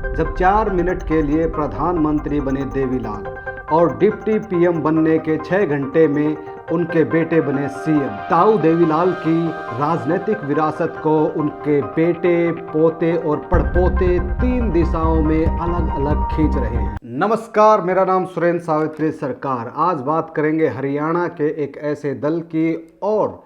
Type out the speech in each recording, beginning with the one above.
जब 4 मिनट के लिए प्रधानमंत्री बने देवीलाल और डिप्टी पीएम बनने के 6 घंटे में उनके बेटे बने सीएम। ताऊ देवीलाल की राजनीतिक विरासत को उनके बेटे, पोते और पड़पोते 3 दिशाओं में अलग अलग खींच रहे हैं। नमस्कार, मेरा नाम सुरेंद्र सावित्री सरकार। आज बात करेंगे हरियाणा के एक ऐसे दल की और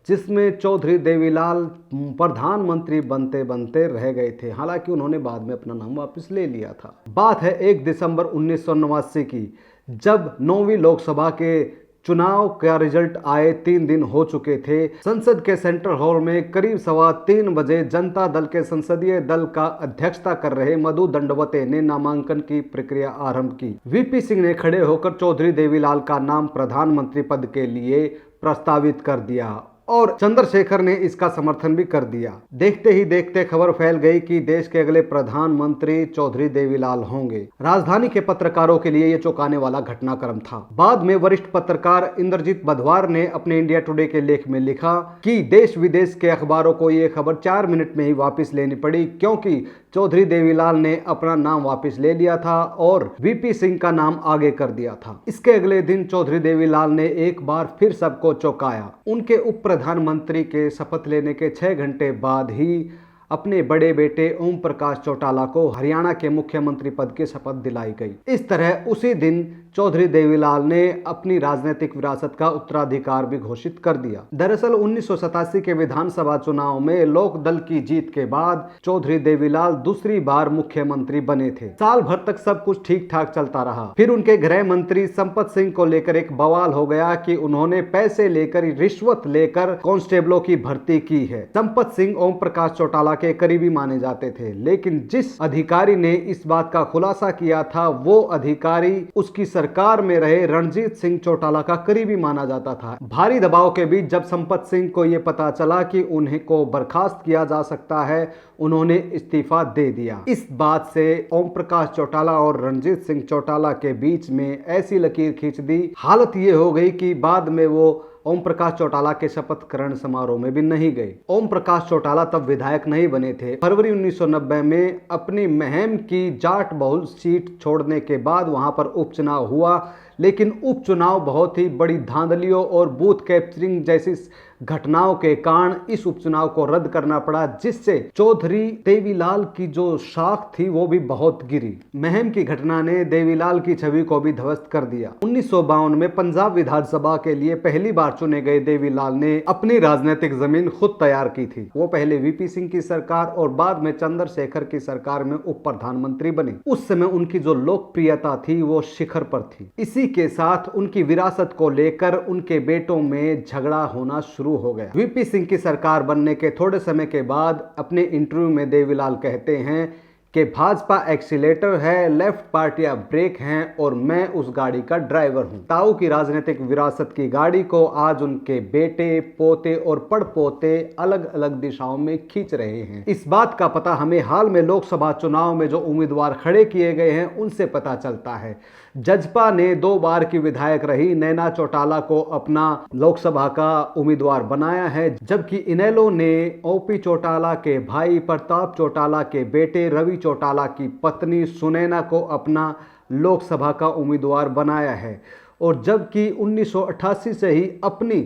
जिसमें चौधरी देवीलाल प्रधानमंत्री बनते बनते रह गए थे। हालांकि उन्होंने बाद में अपना नाम वापस ले लिया था। बात है 1 दिसंबर 1989 की, जब 9वीं लोकसभा के चुनाव का रिजल्ट आए 3 दिन हो चुके थे। संसद के सेंट्रल हॉल में करीब 3:15 बजे जनता दल के संसदीय दल का अध्यक्षता कर रहे मधु दंडवते ने नामांकन की प्रक्रिया आरंभ की। वीपी सिंह ने खड़े होकर चौधरी देवीलाल का नाम प्रधानमंत्री पद के लिए प्रस्तावित कर दिया और चंद्रशेखर ने इसका समर्थन भी कर दिया। देखते ही देखते खबर फैल गई कि देश के अगले प्रधानमंत्री चौधरी देवीलाल होंगे। राजधानी के पत्रकारों के लिए यह चौंकाने वाला घटनाक्रम था। बाद में वरिष्ठ पत्रकार इंद्रजीत बधवार ने अपने इंडिया टुडे के लेख में लिखा कि देश विदेश के अखबारों को यह खबर 4 मिनट में ही वापस लेनी पड़ी, क्योंकि चौधरी देवीलाल ने अपना नाम वापस ले लिया था और वीपी सिंह का नाम आगे कर दिया था। इसके अगले दिन चौधरी देवीलाल ने एक बार फिर सबको चौंकाया। उनके उप प्रधानमंत्री के शपथ लेने के 6 घंटे बाद ही अपने बड़े बेटे ओम प्रकाश चौटाला को हरियाणा के मुख्यमंत्री पद की शपथ दिलाई गई। इस तरह उसी दिन चौधरी देवीलाल ने अपनी राजनीतिक विरासत का उत्तराधिकार भी घोषित कर दिया। दरअसल 1987 के विधानसभा चुनाव में लोक दल की जीत के बाद चौधरी देवीलाल दूसरी बार मुख्यमंत्री बने थे। साल भर तक सब कुछ ठीक ठाक चलता रहा। फिर उनके गृह मंत्री संपत सिंह को लेकर एक बवाल हो गया कि उन्होंने पैसे लेकर, रिश्वत लेकर कांस्टेबलों की भर्ती की है। संपत सिंह ओम प्रकाश चौटाला के करीबी माने जाते थे, लेकिन जिस अधिकारी ने इस बात का खुलासा किया था वो अधिकारी उसकी सरकार में रहे रणजीत सिंह चौटाला का करीबी माना जाता था। भारी दबाव के बीच जब संपत सिंह को यह पता चला कि उन्हें को बर्खास्त किया जा सकता है, उन्होंने इस्तीफा दे दिया। इस बात से ओम प्रकाश चौटाला और रणजीत सिंह चौटाला के बीच में ऐसी लकीर खींच दी। हालत ये हो गई कि बाद में वो ओम प्रकाश चौटाला के शपथ ग्रहण समारोह में भी नहीं गए। ओम प्रकाश चौटाला तब विधायक नहीं बने थे। फरवरी 1990 में अपनी महम की जाट बहुल सीट छोड़ने के बाद वहां पर उपचुनाव हुआ, लेकिन उपचुनाव बहुत ही बड़ी धांधलियों और बूथ कैप्चरिंग जैसी घटनाओं के कारण इस उपचुनाव को रद्द करना पड़ा, जिससे चौधरी देवीलाल की जो शाख थी वो भी बहुत गिरी। महम की घटना ने देवीलाल की छवि को भी ध्वस्त कर दिया। 1952 में पंजाब विधानसभा के लिए पहली बार चुने गए देवीलाल ने अपनी राजनीतिक जमीन खुद तैयार की थी। वो पहले वीपी सिंह की सरकार और बाद में चंद्रशेखर की सरकार में उप प्रधानमंत्री बने। उस समय उनकी जो लोकप्रियता थी वो शिखर पर थी। इसी के साथ उनकी विरासत को लेकर उनके बेटों में झगड़ा होना शुरू हो गया। वीपी सिंह की सरकार बनने के थोड़े समय के बाद अपने इंटरव्यू में देवीलाल कहते हैं कि भाजपा एक्सीलेटर है, लेफ्ट पार्टियां ब्रेक हैं और मैं उस गाड़ी का ड्राइवर हूं। ताऊ की राजनीतिक विरासत की गाड़ी को आज उनके बेटे, पोते और पड़पोते अलग अलग दिशाओं में खींच रहे हैं। इस बात का पता हमें हाल में लोकसभा चुनाव में जो उम्मीदवार खड़े किए गए हैं उनसे पता चलता है। जजपा ने 2 बार की विधायक रही नैना चौटाला को अपना लोकसभा का उम्मीदवार बनाया है, जबकि इनेलो ने ओपी चौटाला के भाई प्रताप चौटाला के बेटे रवि चौटाला की पत्नी सुनैना को अपना लोकसभा का उम्मीदवार बनाया है। और जबकि 1988 से ही अपनी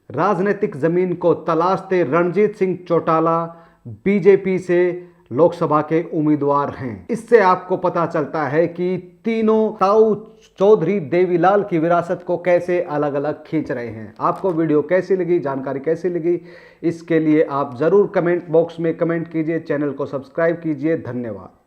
राजनीतिक जमीन को तलाशते रणजीत सिंह चौटाला बीजेपी से लोकसभा के उम्मीदवार हैं। इससे आपको पता चलता है कि तीनों ताऊ चौधरी देवीलाल की विरासत को कैसे अलग अलग खींच रहे हैं। आपको वीडियो कैसी लगी, जानकारी कैसी लगी, इसके लिए आप जरूर कमेंट बॉक्स में कमेंट कीजिए, चैनल को सब्सक्राइब कीजिए। धन्यवाद।